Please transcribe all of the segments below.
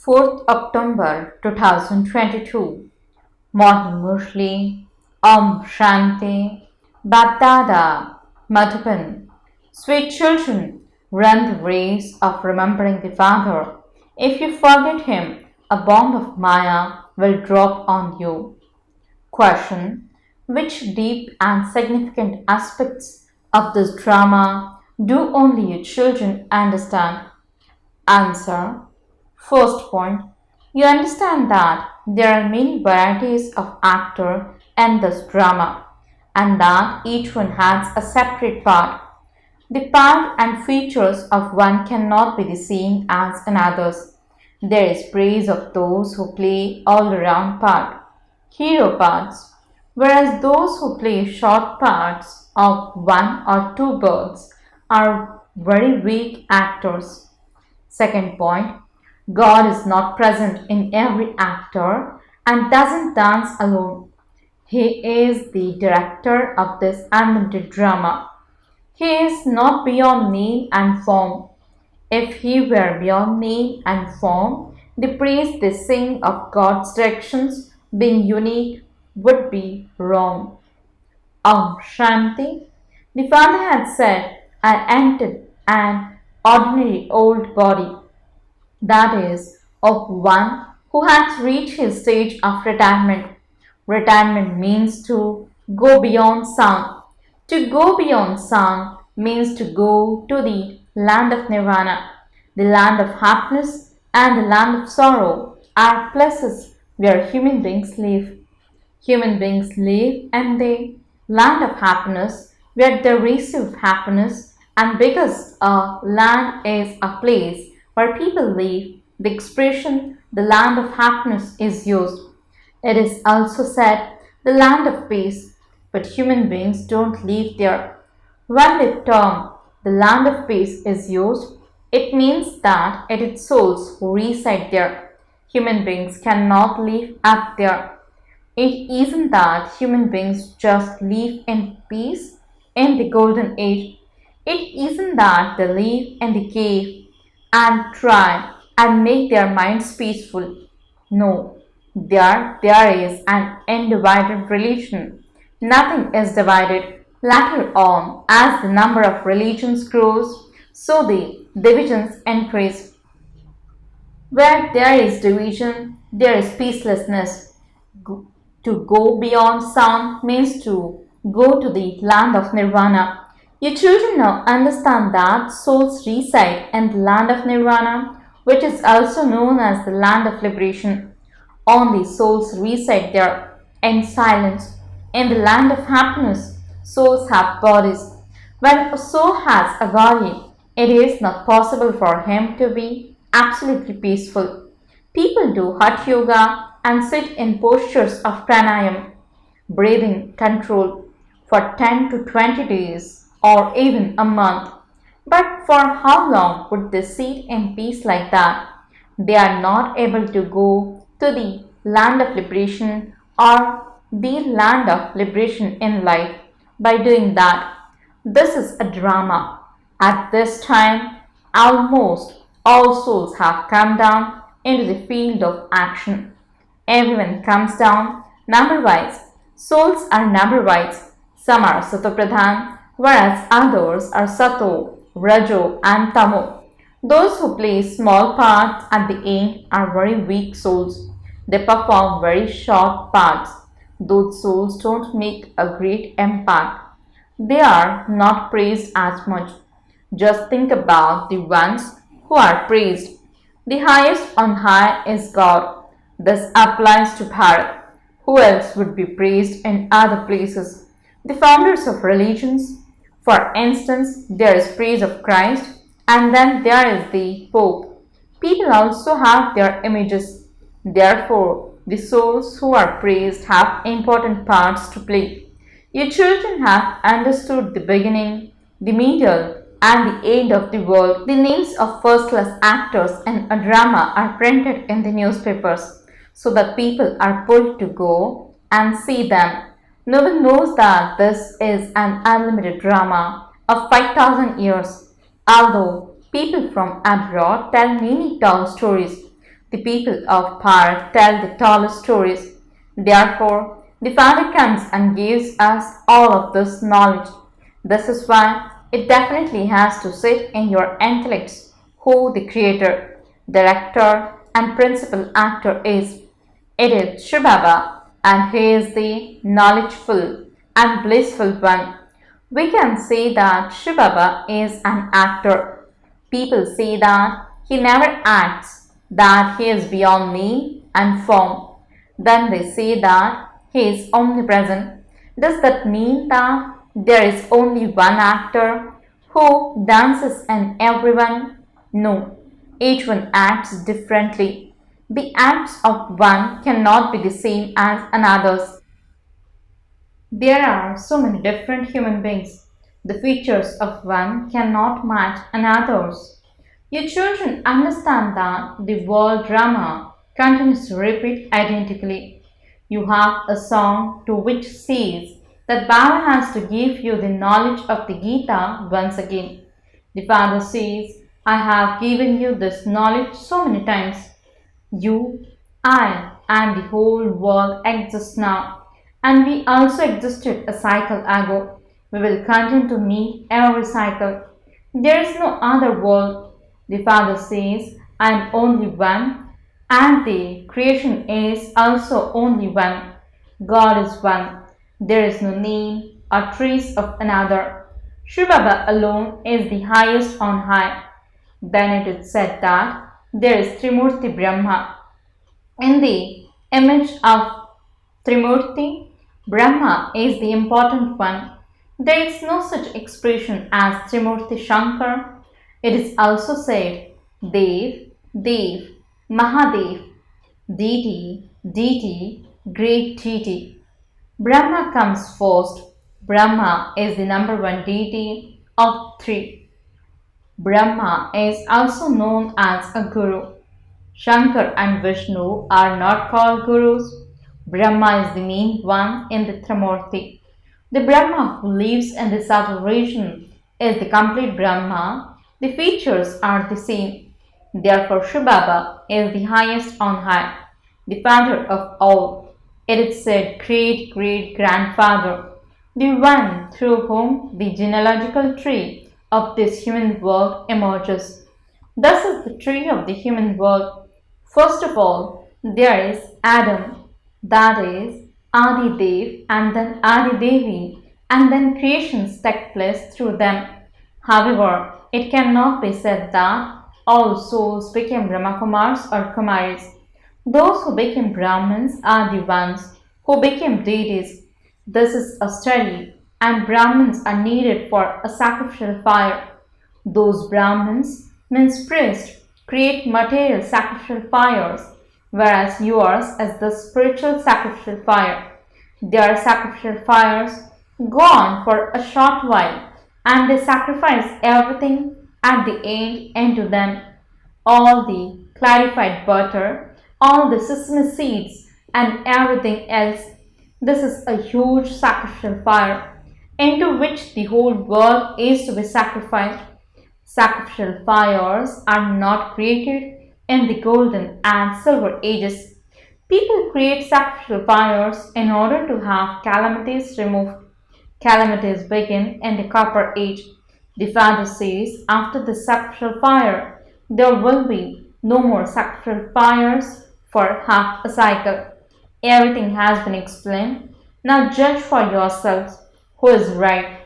4th October 2022. Morning Murli, Om Shanti, BapDada, Madhuban. Sweet children, run the race of remembering the Father. If you forget him, a bomb of Maya will drop on you. Question: which deep and significant aspects of this drama do only you children understand? Answer: first point, you understand that there are many varieties of actor in this drama and that each one has a separate part. The part and features of one cannot be the same as another's. There is praise of those who play all around part, hero parts, whereas those who play short parts of one or two birds are very weak actors. Second point, God is not present in every actor and doesn't dance alone. He is the director of this unlimited drama. He is not beyond name and form. If he were beyond name and form, the praise they sing of God's directions being unique would be wrong. Om Shanti. The Father had said, I entered an ordinary old body, that is, of one who has reached his stage of retirement. Retirement means to go beyond sound. To go beyond sound means to go to the land of Nirvana. The land of happiness and the land of sorrow are places where human beings live. Human beings live in the land of happiness where they receive happiness, and because a land is a place where people live, the expression the land of happiness is used. It is also said the land of peace, but human beings don't live there. When the term the land of peace is used, it means that it is souls who reside there. Human beings cannot live up there. It isn't that human beings just live in peace in the golden age. It isn't that they live in the cave and try and make their minds peaceful. No, there is an undivided religion. Nothing is divided. Later on, as the number of religions grows, so the divisions increase. Where there is division, there is peacelessness. To go beyond sound means to go to the land of Nirvana. You children now understand that souls reside in the land of Nirvana, which is also known as the land of liberation. Only souls reside there in silence. In the land of happiness, souls have bodies. When a soul has a body, it is not possible for him to be absolutely peaceful. People do hot yoga and sit in postures of pranayam, breathing control, for 10 to 20 days or even a month. But for how long would they sit in peace like that? They are not able to go to the land of liberation or the land of liberation in life by doing that. This is a drama. At this time, almost all souls have come down into the field of action. Everyone comes down number wise. Souls are number wise. Some are Satopradhan, whereas others are Sato, Rajo, and Tamo. Those who play small parts at the end are very weak souls. They perform very short parts. Those souls don't make a great impact. They are not praised as much. Just think about the ones who are praised. The highest on high is God. This applies to Bharat. Who else would be praised in other places? The founders of religions. For instance, there is praise of Christ, and then there is the Pope. People also have their images. Therefore, the souls who are praised have important parts to play. You children have understood the beginning, the middle, and the end of the world. The names of first-class actors in a drama are printed in the newspapers so that people are pulled to go and see them. No one knows that this is an unlimited drama of 5,000 years. Although people from abroad tell many tall stories, The people of power tell the tallest stories. Therefore, the Father comes and gives us all of this knowledge. This is why it definitely has to sit in your intellects who the creator, director, and principal actor is. It is Shivbaba, and he is the knowledgeful and blissful one. We can say that Shivbaba is an actor. People say that he never acts, that he is beyond name and form. Then they say that he is omnipresent. Does that mean that there is only one actor who dances in everyone? No, each one acts differently. The acts of one cannot be the same as another's. There are so many different human beings. The features of one cannot match another's. Your children understand that the word drama continues to repeat identically. You have a song to which says that Baba has to give you the knowledge of the Gita once again. The Father says, I have given you this knowledge so many times. You, I, and the whole world exist now, and we also existed a cycle ago. We will continue to meet every cycle. There is no other world. The Father says, I am only one, and the creation is also only one. God is one. There is no name or trace of another. Shivbaba alone is the highest on high. Then it is said that there is Trimurti Brahma. In the image of Trimurti, Brahma is the important one. There is no such expression as Trimurti Shankar. It is also said Dev, Dev, Mahadev, Deity, Deity, Great Deity. Brahma comes first. Brahma is the number one deity of three. Brahma is also known as a guru. Shankar and Vishnu are not called gurus. Brahma is the main one in the Trimurti. The Brahma who lives in the subtle region is the complete Brahma. The features are the same. Therefore, Shivbaba is the highest on high, the father of all. It is said great great grandfather, the one through whom the genealogical tree of this human world emerges. Thus is the tree of the human world. First of all, there is Adam, that is Adi Dev, and then Adi Devi, and then creations take place through them. However, it cannot be said that all souls became Brahma Kumaris or Kumaris. Those who became Brahmins are the ones who became deities. This is a study, and Brahmins are needed for a sacrificial fire. Those Brahmins, means priests, create material sacrificial fires, whereas yours is the spiritual sacrificial fire. Their sacrificial fires go on for a short while, and they sacrifice everything at the end into them. All the clarified butter, all the sesame seeds, and everything else. This is a huge sacrificial fire into which the whole world is to be sacrificed. Sacrificial fires are not created in the golden and silver ages. People create sacrificial fires in order to have calamities removed. Calamities begin in the copper age. The Father says after the sacrificial fire, there will be no more sacrificial fires for half a cycle. Everything has been explained. Now judge for yourselves who is right.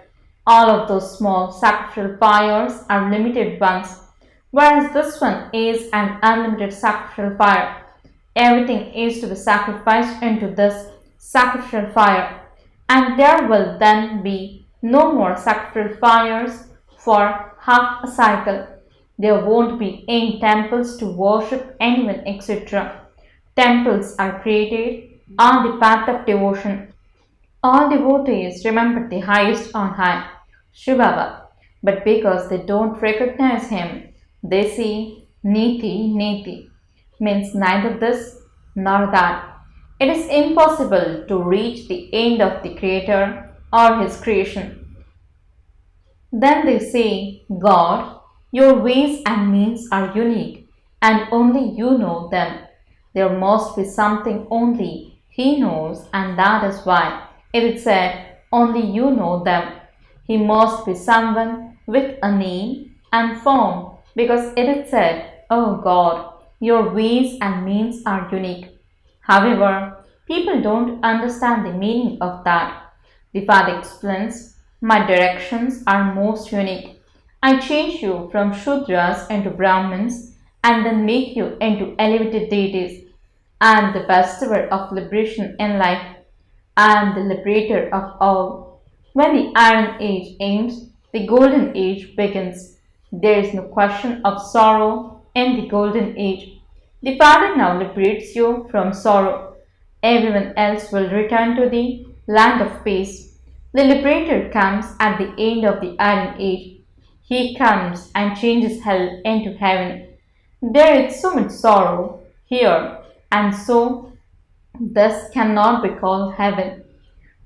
All of those small sacrificial fires are limited ones, whereas this one is an unlimited sacrificial fire. Everything is to be sacrificed into this sacrificial fire, and there will then be no more sacrificial fires for half a cycle. There won't be any temples to worship anyone, etc. Temples are created on the path of devotion. All devotees remember the highest on high, Shivbaba, but because they don't recognize him, they say Niti Niti, means neither this nor that. It is impossible to reach the end of the Creator or His creation. Then they say, God, your ways and means are unique, and only you know them. There must be something only he knows, and that is why it is said, only you know them. He must be someone with a name and form, because it is said, O God, your ways and means are unique. However, people don't understand the meaning of that. The Father explains, my directions are most unique. I change you from Shudras into Brahmins and then make you into elevated deities. I am the bestower of liberation in life. I am the liberator of all. When the Iron Age ends, the Golden Age begins. There is no question of sorrow in the Golden Age. The Father now liberates you from sorrow. Everyone else will return to the land of peace. The liberator comes at the end of the Iron Age. He comes and changes hell into heaven. There is so much sorrow here, and so this cannot be called heaven.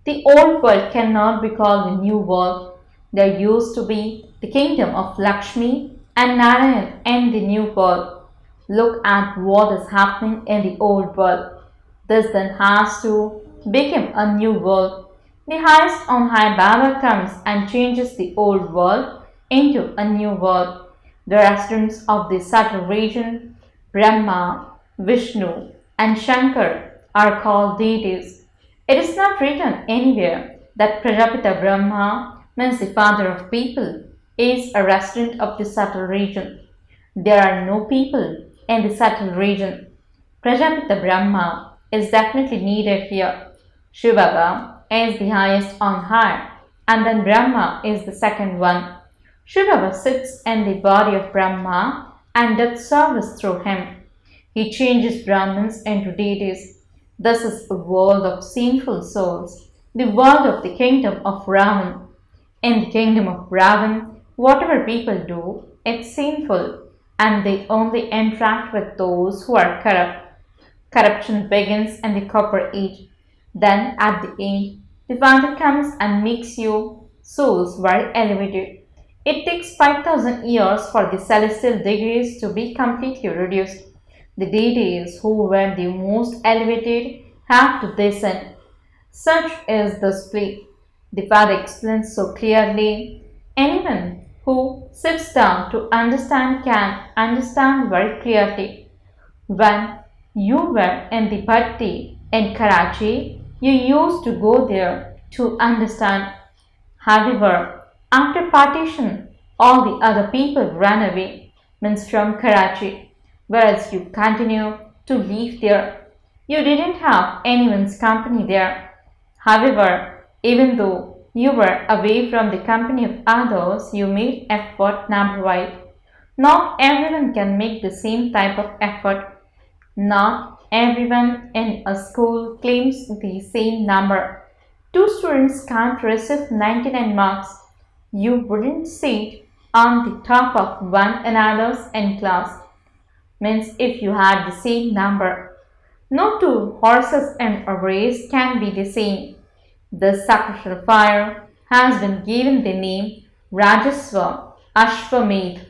The old world cannot be called the new world. There used to be the kingdom of Lakshmi and Narayan in the new world. Look at what is happening in the old world. This then has to become a new world. The highest on high Baba comes and changes the old world into a new world. The residents of the subtle region, Brahma, Vishnu, and Shankar, are called deities. It is not written anywhere that Prajapita Brahma, means the father of people, is a resident of the subtle region. There are no people in the subtle region. Prajapita Brahma is definitely needed here. Shivbaba is the highest on high, and then Brahma is the second one. Shivbaba sits in the body of Brahma and does service through him. He changes Brahmins into deities. This is a world of sinful souls, the world of the kingdom of Ravan. In the kingdom of Ravan, whatever people do, it's sinful, and they only interact with those who are corrupt. Corruption begins in the copper age. Then, at the end, the Father comes and makes you souls very elevated. It takes 5,000 years for the celestial degrees to be completely reduced. The deities who were the most elevated have to descend. Such is the split. The Father explains so clearly. Anyone who sits down to understand can understand very clearly. When you were in the Bhatti in Karachi, you used to go there to understand. However, after partition, all the other people ran away, means from Karachi, whereas you continue to live there. You didn't have anyone's company there. However, even though you were away from the company of others, you made effort number-wise. Not everyone can make the same type of effort. Not everyone in a school claims the same number. Two students can't receive 99 marks. You wouldn't sit on the top of one another's in class. Means if you had the same number. No two horses in a race can be the same. The sacrificial fire has been given the name Rajasva Ashwamedh,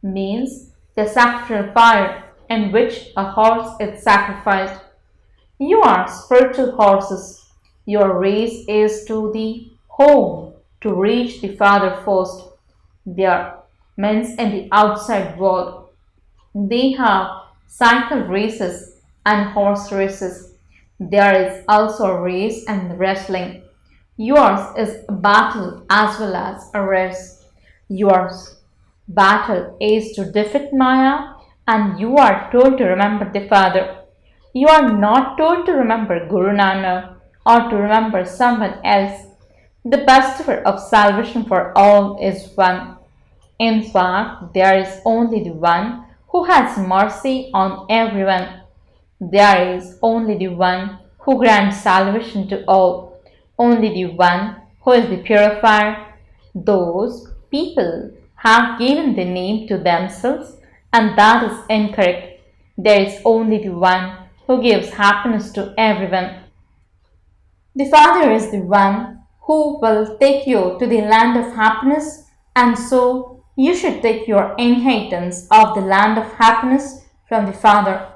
means the sacrificial fire in which a horse is sacrificed. You are spiritual horses. Your race is to the home to reach the Father first. There, means in the outside world. They have cycle races and horse races. There is also a race and wrestling. Yours is a battle as well as a race. Yours battle is to defeat Maya, and you are told to remember the Father. You are not told to remember Guru Nanak or to remember someone else. The bestower of salvation for all is one. In fact, there is only the one who has mercy on everyone. There is only the one who grants salvation to all. Only the one who is the purifier. Those people have given the name to themselves, and that is incorrect. There is only the one who gives happiness to everyone. The Father is the one who will take you to the land of happiness, and so you should take your inheritance of the land of happiness from the father.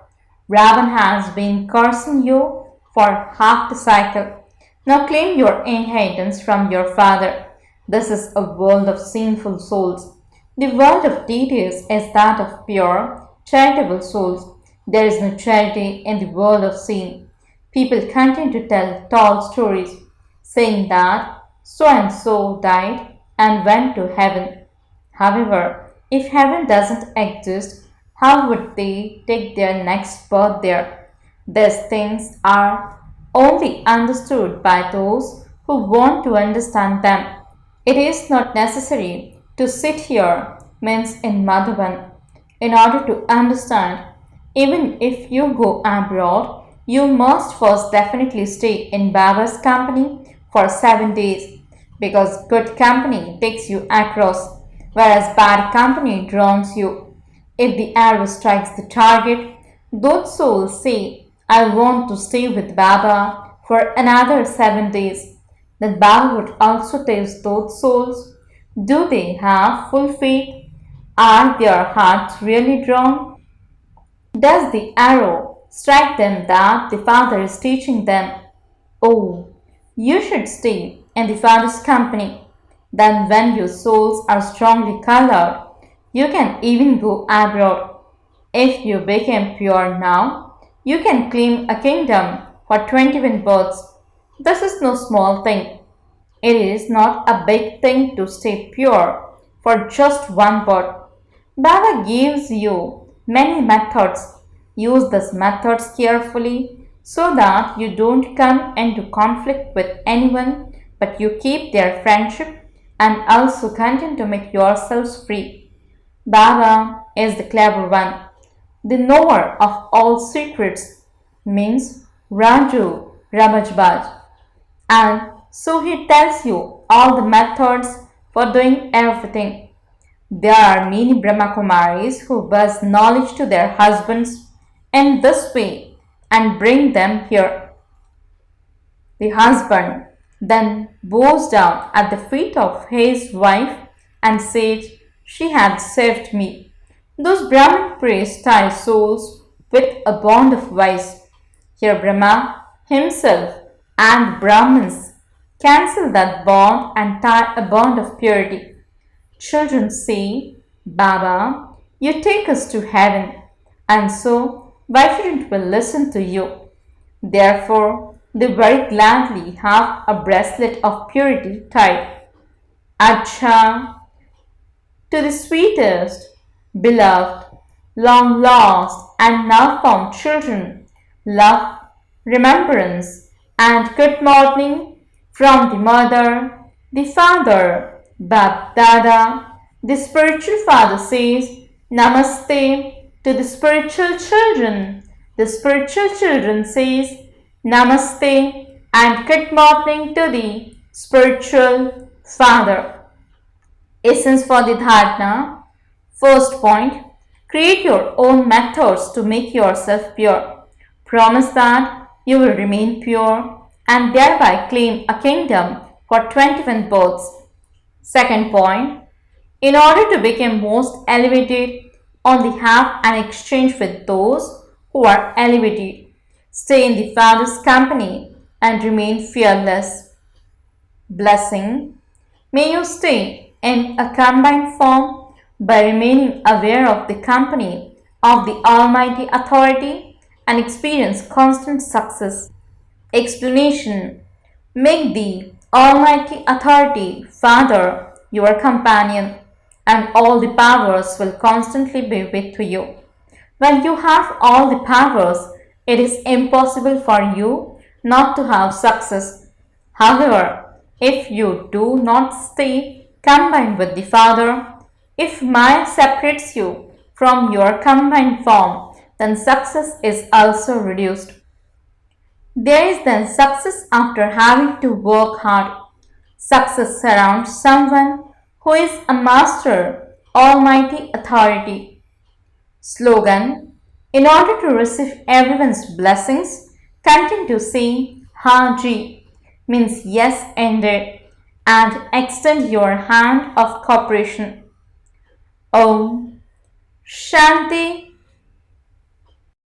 Ravan has been cursing you for half the cycle. Now claim your inheritance from your father. This is a world of sinful souls. The world of deities is that of pure, charitable souls. There is no charity in the world of sin. People continue to tell tall stories, saying that so and so died and went to heaven. However, if heaven doesn't exist, how would they take their next birth there? These things are only understood by those who want to understand them. It is not necessary to sit here, means in Madhuban, in order to understand. Even if you go abroad, you must first definitely stay in Baba's company for 7 days, because good company takes you across, whereas bad company drowns you. If the arrow strikes the target, those souls say, I want to stay with Baba for another 7 days. Then Baba would also test those souls. Do they have full faith? Are their hearts really drawn? Does the arrow strike them that the Father is teaching them? Oh, you should stay in the Father's company. Then, when your souls are strongly colored, you can even go abroad. If you become pure now, you can claim a kingdom for 21 births. This is no small thing. It is not a big thing to stay pure for just one birth. Baba gives you many methods. Use these methods carefully so that you don't come into conflict with anyone, but you keep their friendship and also continue to make yourselves free. Baba is the clever one, the knower of all secrets, means Raju Ramajbaj. And so he tells you all the methods for doing everything. There are many Brahma Kumaris who buzz knowledge to their husbands in this way and bring them here. The husband then bows down at the feet of his wife and says, She has saved me. Those Brahmin priests tie souls with a bond of vice. Here Brahma himself and Brahmins cancel that bond and tie a bond of purity. Children say, Baba, you take us to heaven, and so why shouldn't we listen to you? Therefore, they very gladly have a bracelet of purity tied. Acha, to the sweetest, beloved, long lost, and now found children, love, remembrance, and good morning from the mother, the father, BapDada. The spiritual father says, Namaste to the spiritual children. The spiritual children says, Namaste and good morning to the spiritual father. Essence for the dharana. First point, create your own methods to make yourself pure. Promise that you will remain pure and thereby claim a kingdom for 21 births. Second point, in order to become most elevated, only have an exchange with those who are elevated. Stay in the Father's company and remain fearless. Blessing. May you stay in a combined form by remaining aware of the company of the Almighty Authority and experience constant success. Explanation. Make the Almighty Authority, Father, your companion, and all the powers will constantly be with you. When you have all the powers, it is impossible for you not to have success. However, if you do not stay combined with the Father, if Maya separates you from your combined form, then success is also reduced. There is then success after having to work hard. Success surrounds someone who is a master, almighty authority. Slogan. In order to receive everyone's blessings, continue to say Haji, means yes indeed, and extend your hand of cooperation. Om Shanti